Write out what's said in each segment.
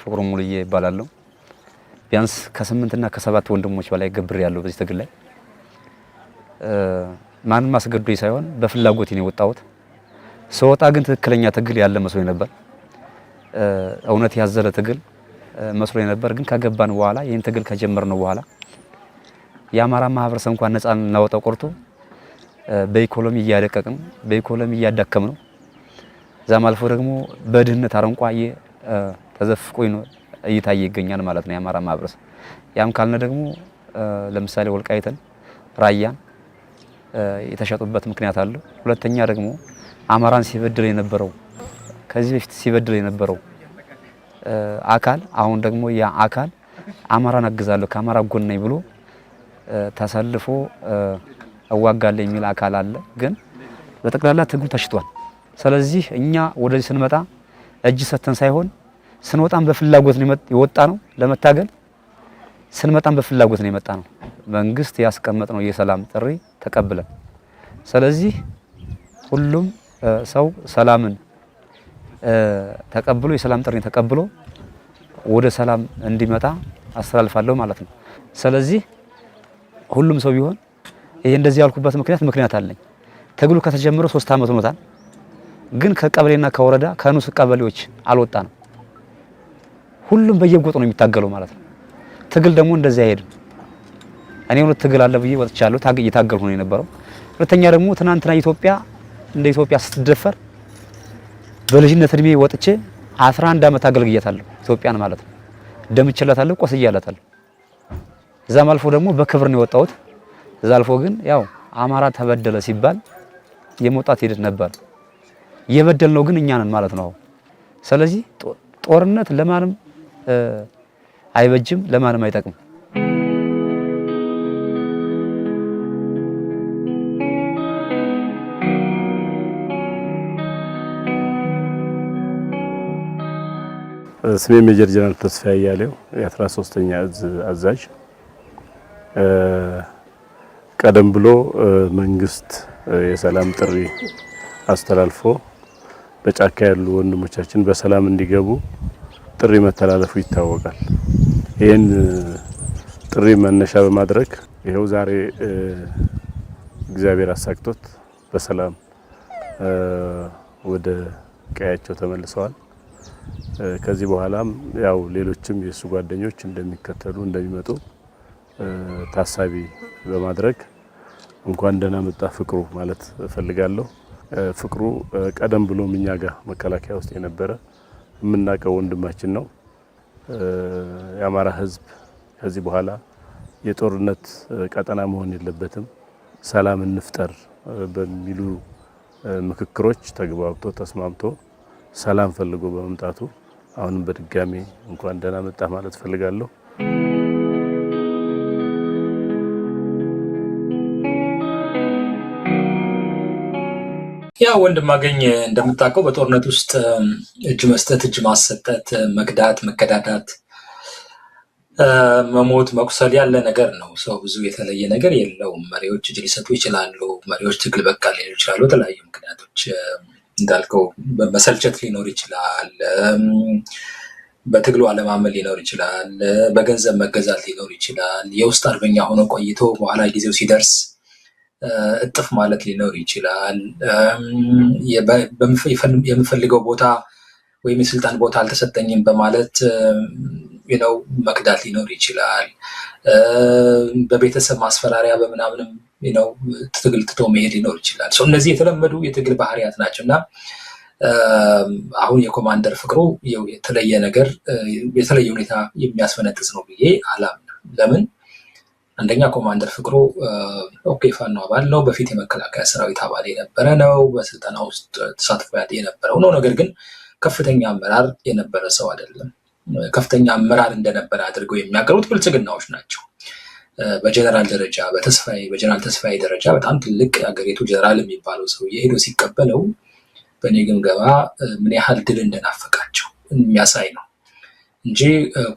ፍቅሩ ሙሉዬ ይባላል። ቢያንስ ከ8 እና ከ7 ወንድሞች በላይ ገብር ያለው በዚህ ትግል ላይ ማንም አስገዶኝ ሳይሆን በፍላጎት ነው የወጣሁት። ስወጣ ግን ትክክለኛ ትግል ያለ መስሎኝ ነበር። እውነት ያዘለ ትግል መስሎኝ ነበር። ግን ከገባን በኋላ ይሄን ትግል ከጀመርነው በኋላ የአማራ ማህበረሰብ እንኳን ነፃ እናወጣው ቆርጦ በኢኮኖሚ እያደቀቅን በኢኮኖሚ እያዳከምነው ዛም አልፎ ደግሞ በድህነት አረንቋዬ ተዘፍቆ እየታየ ይገኛል ማለት ነው የአማራ ማህበረሰብ። ያም ካልነ ደግሞ ለምሳሌ ወልቃይትን ራያን የተሸጡበት ምክንያት አለ። ሁለተኛ ደግሞ አማራን ሲበድል የነበረው ከዚህ በፊት ሲበድል የነበረው አካል አሁን ደግሞ ያ አካል አማራን አግዛለሁ ከአማራ ጎን ነኝ ብሎ ተሰልፎ አዋጋለሁ የሚል አካል አለ። ግን በጠቅላላ ትግሉ ተሽጧል። ስለዚህ እኛ ወደዚህ ስንመጣ እጅ ሰተን ሳይሆን ስንወጣም በፍላጎት ነው የወጣ ነው ለመታገል። ስንመጣም በፍላጎት ነው የመጣ ነው። መንግስት ያስቀመጠው የሰላም ጥሪ ተቀብለን ስለዚህ ሁሉም ሰው ሰላምን ተቀብሎ የሰላም ጥሪ ተቀብሎ ወደ ሰላም እንዲመጣ አስተላልፋለሁ ማለት ነው። ስለዚህ ሁሉም ሰው ቢሆን ይሄ እንደዚህ ያልኩበት ምክንያት አለኝ። ትግሉ ከተጀመረ 3 አመት ሆኖታል። ግን ከቀበሌና ከወረዳ ከንሱ ቀበሌዎች አልወጣንም። ሁሉም በየጎጡ ነው የሚታገለው ማለት ነው። ትግል ደግሞ እንደዚህ አይሄድም። እኔ እውነት ትግል አለ ብዬ ወጥቻለሁ። እየታገልኩ ነው የነበረው። ሁለተኛ ደግሞ ትናንትና ኢትዮጵያ እንደ ኢትዮጵያ ስትደፈር በልጅነት እድሜ ወጥቼ 11 አመት አገልግያታለሁ ኢትዮጵያን ማለት ነው። ደምችላታለሁ፣ ቆስያላታለሁ። እዛም አልፎ ደግሞ በክብር ነው የወጣሁት። እዛ አልፎ ግን ያው አማራ ተበደለ ሲባል የመውጣት ሂደት ነበር። የበደልነው ግን እኛ ነን ማለት ነው። ስለዚህ ጦርነት ለማንም አይበጅም፣ ለማንም አይጠቅም። ስሜ ሜጀር ጀነራል ተስፋዬ አያሌው የ13ኛ እዝ አዛዥ። ቀደም ብሎ መንግስት የሰላም ጥሪ አስተላልፎ በጫካ ያሉ ወንድሞቻችን በሰላም እንዲገቡ ጥሪ መተላለፉ ይታወቃል። ይሄን ጥሪ መነሻ በማድረግ ይሄው ዛሬ እግዚአብሔር አሳክቶት በሰላም ወደ ቀያቸው ተመልሰዋል። ከዚህ በኋላም ያው ሌሎችም የሱ ጓደኞች እንደሚከተሉ እንደሚመጡ ታሳቢ በማድረግ እንኳን ደህና መጣ ፍቅሩ ማለት እፈልጋለሁ። ፍቅሩ ቀደም ብሎ እኛ ጋር መከላከያ ውስጥ የነበረ የምናውቀው ወንድማችን ነው። የአማራ ህዝብ ከዚህ በኋላ የጦርነት ቀጠና መሆን የለበትም፣ ሰላም እንፍጠር በሚሉ ምክክሮች ተግባብቶ ተስማምቶ ሰላም ፈልጎ በመምጣቱ አሁንም በድጋሚ እንኳን ደህና መጣ ማለት እፈልጋለሁ። ያ ወንድማገኝ እንደምታውቀው በጦርነት ውስጥ እጅ መስጠት፣ እጅ ማሰጠት፣ መክዳት፣ መከዳዳት፣ መሞት፣ መቁሰል ያለ ነገር ነው። ሰው ብዙ የተለየ ነገር የለውም። መሪዎች እጅ ሊሰጡ ይችላሉ። መሪዎች ትግል በቃ ሊሉ ይችላሉ። በተለያዩ ምክንያቶች እንዳልከው መሰልቸት ሊኖር ይችላል። በትግሉ አለማመን ሊኖር ይችላል። በገንዘብ መገዛት ሊኖር ይችላል። የውስጥ አርበኛ ሆኖ ቆይቶ በኋላ ጊዜው ሲደርስ እጥፍ ማለት ሊኖር ይችላል። የምፈልገው ቦታ ወይም የስልጣን ቦታ አልተሰጠኝም በማለት መክዳት ሊኖር ይችላል። በቤተሰብ ማስፈራሪያ በምናምንም ትግል ትቶ መሄድ ሊኖር ይችላል። እነዚህ የተለመዱ የትግል ባህሪያት ናቸው እና አሁን የኮማንደር ፍቅሩ የተለየ ነገር የተለየ ሁኔታ የሚያስፈነጥስ ነው ብዬ አላምንም። ለምን? አንደኛ ኮማንደር ፍቅሩ ፋኖ አባል ነው። በፊት የመከላከያ ሰራዊት አባል የነበረ ነው። በስልጠና ውስጥ ተሳትፎ የነበረው ነው። ነገር ግን ከፍተኛ አመራር የነበረ ሰው አይደለም። ከፍተኛ አመራር እንደነበረ አድርገው የሚያቀርቡት ብልጽግናዎች ናቸው። በጀነራል ደረጃ በጀነራል ተስፋዬ ደረጃ በጣም ትልቅ አገሪቱ ጀነራል የሚባለው ሰውዬ ሄዶ ሲቀበለው በእኔ ግምገማ ምን ያህል ድል እንደናፈቃቸው የሚያሳይ ነው እንጂ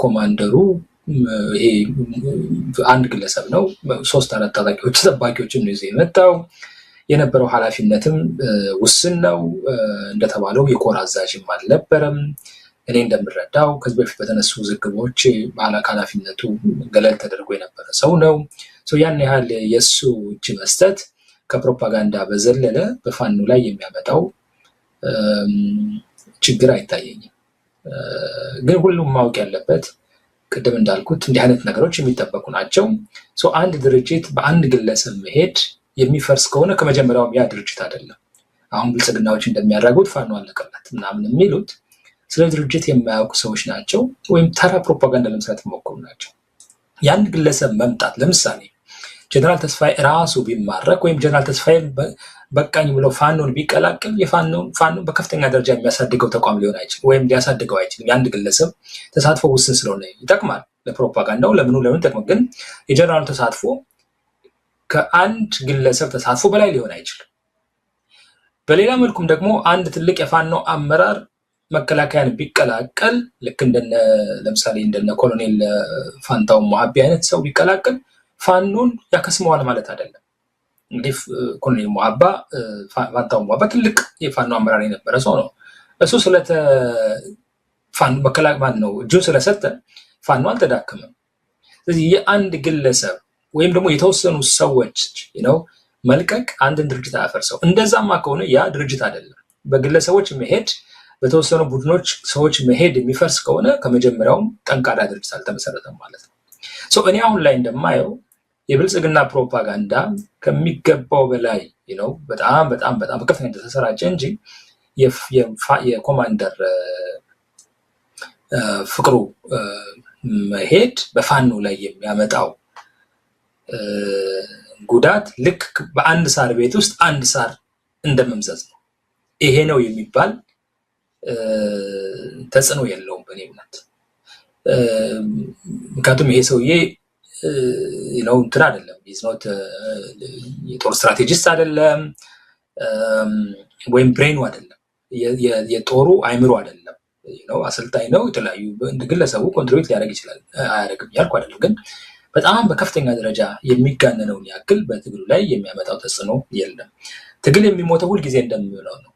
ኮማንደሩ ይሄ አንድ ግለሰብ ነው። 3-4 ታጣቂዎች ጠባቂዎችን ነው ይዞ የመጣው። የነበረው ኃላፊነትም ውስን ነው። እንደተባለው የኮር አዛዥም አልነበረም። እኔ እንደምረዳው ከዚህ በፊት በተነሱ ውዝግቦች ኃላፊነቱ ገለል ተደርጎ የነበረ ሰው ነው። ያን ያህል የእሱ እጅ መስጠት ከፕሮፓጋንዳ በዘለለ በፋኖ ላይ የሚያመጣው ችግር አይታየኝም። ግን ሁሉም ማወቅ ያለበት ቅድም እንዳልኩት እንዲህ አይነት ነገሮች የሚጠበቁ ናቸው። አንድ ድርጅት በአንድ ግለሰብ መሄድ የሚፈርስ ከሆነ ከመጀመሪያውም ያ ድርጅት አይደለም። አሁን ብልጽግናዎች እንደሚያደርጉት ፋኖ አለቀለት ምናምን የሚሉት ስለ ድርጅት የማያውቁ ሰዎች ናቸው፣ ወይም ተራ ፕሮፓጋንዳ ለመስራት የሚሞክሩ ናቸው። ያን ግለሰብ መምጣት ለምሳሌ ጀነራል ተስፋዬ ራሱ ቢማረክ ወይም ጀነራል ተስፋዬ በቃኝ ብሎ ፋኖን ቢቀላቅል ፋኖ በከፍተኛ ደረጃ የሚያሳድገው ተቋም ሊሆን አይችልም፣ ወይም ሊያሳድገው አይችልም። የአንድ ግለሰብ ተሳትፎ ውስን ስለሆነ ይጠቅማል ለፕሮፓጋንዳው፣ ለምን ይጠቅማል። ግን የጀነራሉ ተሳትፎ ከአንድ ግለሰብ ተሳትፎ በላይ ሊሆን አይችልም። በሌላ መልኩም ደግሞ አንድ ትልቅ የፋኖ አመራር መከላከያን ቢቀላቀል ልክ ለምሳሌ እንደነ ኮሎኔል ፋንታው ሞሀቢ አይነት ሰው ቢቀላቀል ፋኖን ያከስመዋል ማለት አይደለም። እንግዲህ ኮሎኔል ፋንታው ሞሀባ ትልቅ የፋኖ አመራር የነበረ ሰው ነው። እሱ እጁን ስለሰጠ ፋኖ አልተዳከመም። ስለዚህ የአንድ ግለሰብ ወይም ደግሞ የተወሰኑ ሰዎች መልቀቅ አንድን ድርጅት አያፈርሰው። እንደዛማ ከሆነ ያ ድርጅት አይደለም። በግለሰቦች መሄድ፣ በተወሰኑ ቡድኖች ሰዎች መሄድ የሚፈርስ ከሆነ ከመጀመሪያውም ጠንካራ ድርጅት አልተመሰረተም ማለት ነው። እኔ አሁን ላይ እንደማየው የብልጽግና ፕሮፓጋንዳ ከሚገባው በላይ በጣም በጣም በጣም በከፍተኛ ተሰራጨ እንጂ የኮማንደር ፍቅሩ መሄድ በፋኖ ላይ የሚያመጣው ጉዳት ልክ በአንድ ሳር ቤት ውስጥ አንድ ሳር እንደመምዘዝ ነው። ይሄ ነው የሚባል ተጽዕኖ የለውም በእኔ እምነት። ምክንያቱም ይሄ ሰውዬ እንትን አይደለም፣ የጦር ስትራቴጂስት አይደለም፣ ወይም ብሬኑ አይደለም፣ የጦሩ አይምሮ አይደለም፣ አሰልጣኝ ነው። የተለያዩ ግለሰቡ ኮንትሪቢዩት ሊያደርግ ይችላል፣ አያደርግም ያልኩ አይደለም። ግን በጣም በከፍተኛ ደረጃ የሚጋነነውን ያክል በትግሉ ላይ የሚያመጣው ተጽዕኖ የለም። ትግል የሚሞተው ሁልጊዜ እንደሚሆነው ነው።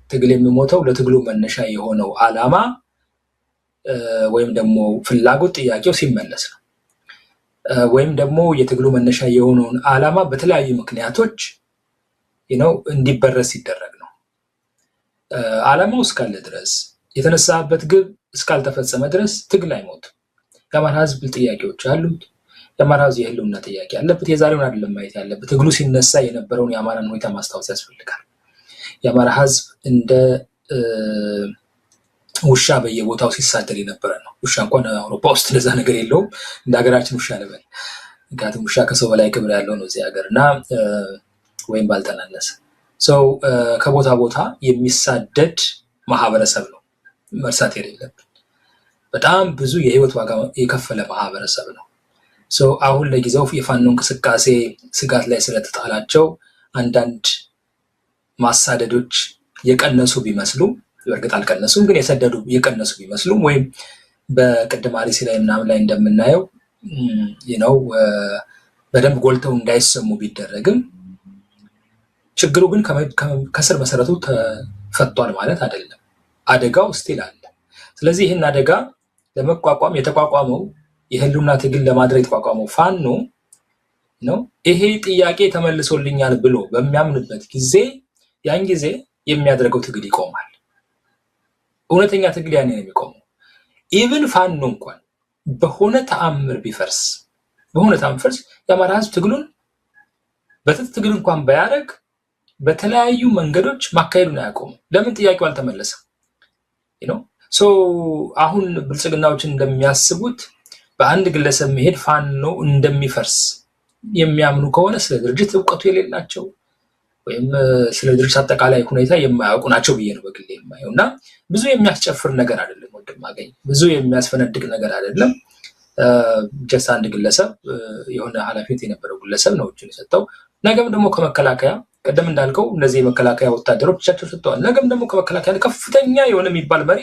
ትግል የሚሞተው ለትግሉ መነሻ የሆነው ዓላማ ወይም ደግሞ ፍላጎት ጥያቄው ሲመለስ ነው። ወይም ደግሞ የትግሉ መነሻ የሆነውን ዓላማ በተለያዩ ምክንያቶች እንዲበረስ ሲደረግ ነው። ዓላማው እስካለ ድረስ የተነሳበት ግብ እስካልተፈጸመ ድረስ ትግል አይሞትም። የአማራ ሕዝብ ጥያቄዎች አሉት። የአማራ ሕዝብ የህልውና ጥያቄ አለበት። የዛሬውን አይደለም ማየት ያለበት። ትግሉ ሲነሳ የነበረውን የአማራን ሁኔታ ማስታወስ ያስፈልጋል። የአማራ ሕዝብ እንደ ውሻ በየቦታው ሲሳደድ የነበረ ነው። ውሻ እንኳን አውሮፓ ውስጥ እንደዛ ነገር የለውም፣ እንደ ሀገራችን ውሻ ልበል። ምክንያቱም ውሻ ከሰው በላይ ክብር ያለው ነው እዚህ ሀገር እና ወይም ባልተናነሰ ሰው ከቦታ ቦታ የሚሳደድ ማህበረሰብ ነው። መርሳት የሌለብን በጣም ብዙ የህይወት ዋጋ የከፈለ ማህበረሰብ ነው። አሁን ለጊዜው የፋኖ እንቅስቃሴ ስጋት ላይ ስለተጣላቸው አንዳንድ ማሳደዶች የቀነሱ ቢመስሉም፣ በእርግጥ አልቀነሱም፣ ግን የቀነሱ ቢመስሉም ወይም በቅድም አርሲ ላይ ምናምን ላይ እንደምናየው በደንብ ጎልተው እንዳይሰሙ ቢደረግም ችግሩ ግን ከስር መሰረቱ ተፈቷል ማለት አይደለም። አደጋው ስቲል አለ። ስለዚህ ይህን አደጋ ለመቋቋም የተቋቋመው የህልውና ትግል ለማድረግ የተቋቋመው ፋኖ ነው። ይሄ ጥያቄ ተመልሶልኛል ብሎ በሚያምንበት ጊዜ ያን ጊዜ የሚያደርገው ትግል ይቆማል። እውነተኛ ትግል ያኔ ነው የሚቆመው። ኢቭን ፋኖ እንኳን በሆነ ተአምር ቢፈርስ የአማራ ህዝብ ትግሉን በትጥቅ ትግል እንኳን ባያደርግ በተለያዩ መንገዶች ማካሄዱን አያቆምም። ለምን? ጥያቄው አልተመለሰም። አሁን ብልጽግናዎችን እንደሚያስቡት በአንድ ግለሰብ መሄድ ፋኖ እንደሚፈርስ የሚያምኑ ከሆነ ስለ ድርጅት እውቀቱ የሌላቸው ወይም ስለ ድርጅት አጠቃላይ ሁኔታ የማያውቁ ናቸው ብዬ ነው በግሌ የማየው። እና ብዙ የሚያስጨፍር ነገር አይደለም ወንድማገኝ፣ ብዙ የሚያስፈነድቅ ነገር አይደለም። ጀስት አንድ ግለሰብ የሆነ ኃላፊነት የነበረው ግለሰብ ነው እጁን የሰጠው። ነገም ደግሞ ከመከላከያ ቀደም እንዳልከው እነዚህ የመከላከያ ወታደሮች እጃቸው ሰጥተዋል። ነገም ደግሞ ከመከላከያ ከፍተኛ የሆነ የሚባል መሪ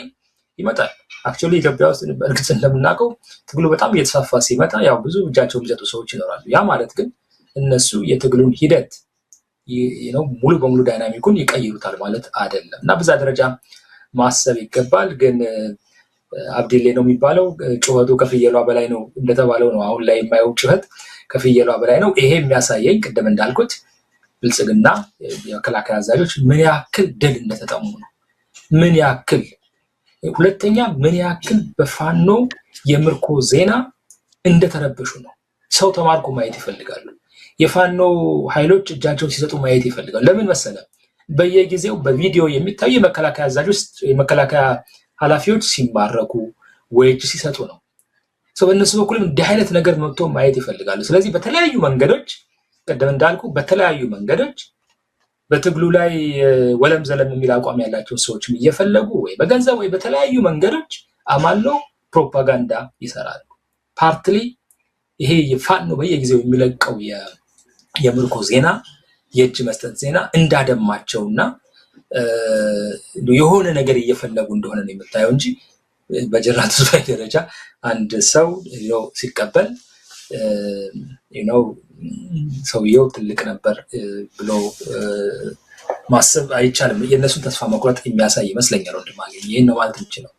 ይመጣል። አክቹዋሊ ኢትዮጵያ ውስጥ በእርግጥ እንደምናውቀው ትግሉ በጣም እየተስፋፋ ሲመጣ ያው ብዙ እጃቸው የሚሰጡ ሰዎች ይኖራሉ። ያ ማለት ግን እነሱ የትግሉን ሂደት ሙሉ በሙሉ ዳይናሚኩን ይቀይሩታል ማለት አይደለም እና በዛ ደረጃ ማሰብ ይገባል። ግን አብዲሌ ነው የሚባለው ጩኸቱ ከፍየሏ በላይ ነው እንደተባለው ነው። አሁን ላይ የማየው ጩኸት ከፍየሏ በላይ ነው። ይሄ የሚያሳየኝ ቅድም እንዳልኩት ብልጽግና የመከላከያ አዛዦች ምን ያክል ድል እንደተጠሙ ነው። ምን ያክል ሁለተኛ ምን ያክል በፋኖ የምርኮ ዜና እንደተረበሹ ነው። ሰው ተማርኮ ማየት ይፈልጋሉ። የፋኖ ኃይሎች እጃቸውን ሲሰጡ ማየት ይፈልጋሉ። ለምን መሰለ? በየጊዜው በቪዲዮ የሚታዩ የመከላከያ አዛዦች የመከላከያ ኃላፊዎች ሲማረኩ ወይ እጅ ሲሰጡ ነው። ሰው በእነሱ በኩልም እንዲህ አይነት ነገር መጥቶ ማየት ይፈልጋሉ። ስለዚህ በተለያዩ መንገዶች ቀደም እንዳልኩ በተለያዩ መንገዶች በትግሉ ላይ ወለም ዘለም የሚል አቋም ያላቸው ሰዎችም እየፈለጉ ወይ በገንዘብ ወይ በተለያዩ መንገዶች አማሎ ፕሮፓጋንዳ ይሰራሉ። ፓርትሊ ይሄ የፋኖ በየጊዜው የሚለቀው የምርኮ ዜና የእጅ መስጠት ዜና እንዳደማቸውና የሆነ ነገር እየፈለጉ እንደሆነ ነው የምታየው እንጂ በጀነራል ተስፋዬ ደረጃ አንድ ሰው ሲቀበል ሰውየው ትልቅ ነበር ብሎ ማሰብ አይቻልም። የእነሱን ተስፋ መቁረጥ የሚያሳይ ይመስለኛል። ወንድማገኝ ይህን ነው ማለት የምችለው።